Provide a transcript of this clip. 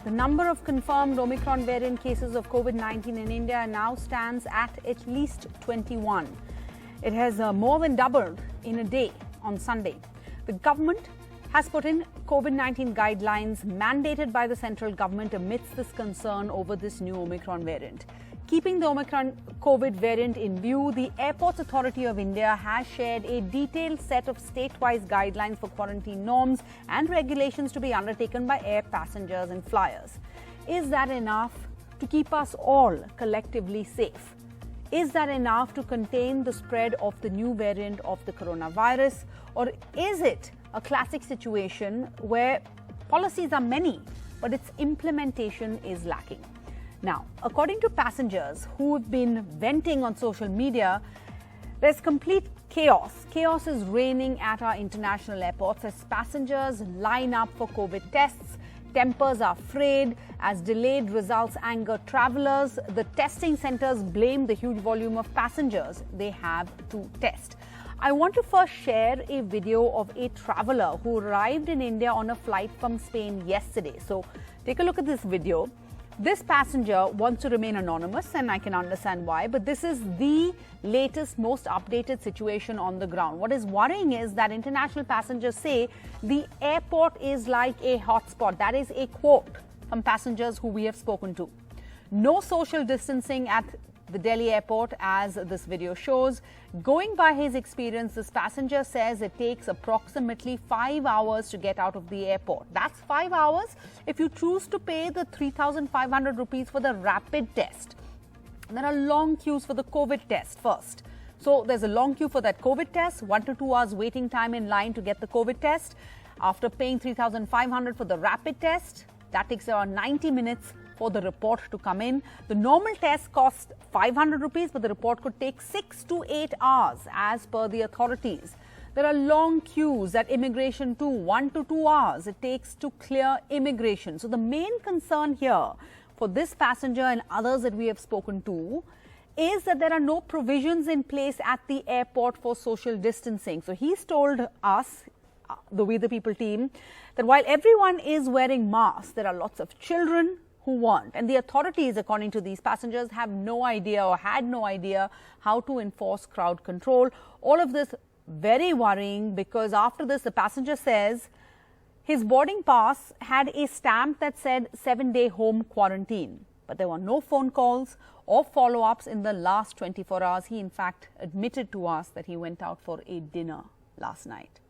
The number of confirmed Omicron variant cases of COVID-19 in India now stands at least 21. It has more than doubled in a day on Sunday. The government has put in COVID-19 guidelines mandated by the central government amidst this concern over this new Omicron variant. Keeping the Omicron COVID variant in view, the Airports Authority of India has shared a detailed set of state-wise guidelines for quarantine norms and regulations to be undertaken by air passengers and flyers. Is that enough to keep us all collectively safe? Is that enough to contain the spread of the new variant of the coronavirus? Or is it a classic situation where policies are many, but its implementation is lacking? Now, according to passengers who have been venting on social media, there's complete chaos. Chaos is reigning at our international airports as passengers line up for COVID tests. Tempers are frayed as delayed results anger travelers. The testing centers blame the huge volume of passengers they have to test. I want to first share a video of a traveler who arrived in India on a flight from Spain yesterday. So take a look at this video. This passenger wants to remain anonymous, and I can understand why, but this is the latest, most updated situation on the ground. What is worrying is that international passengers say the airport is like a hotspot. That is a quote from passengers who we have spoken to. No social distancing at the Delhi airport, as this video shows. Going by his experience, this passenger says it takes approximately 5 hours to get out of the airport. That's 5 hours if you choose to pay the 3,500 rupees for the rapid test. There are long queues for the COVID test first. So there's a long queue for that COVID test, 1 to 2 hours waiting time in line to get the COVID test. After paying 3,500 for the rapid test, that takes around 90 minutes for the report to come in. The normal test costs 500 rupees, but the report could take 6 to 8 hours as per the authorities. There are long queues at immigration too, 1 to 2 hours it takes to clear immigration. So the main concern here for this passenger and others that we have spoken to is that there are no provisions in place at the airport for social distancing. So he's told us, the We the People team, that while everyone is wearing masks, there are lots of children who weren't. And the authorities, according to these passengers, have no idea or had no idea how to enforce crowd control. All of this very worrying, because after this, the passenger says his boarding pass had a stamp that said 7-day home quarantine. But there were no phone calls or follow-ups in the last 24 hours. He, in fact, admitted to us that he went out for a dinner last night.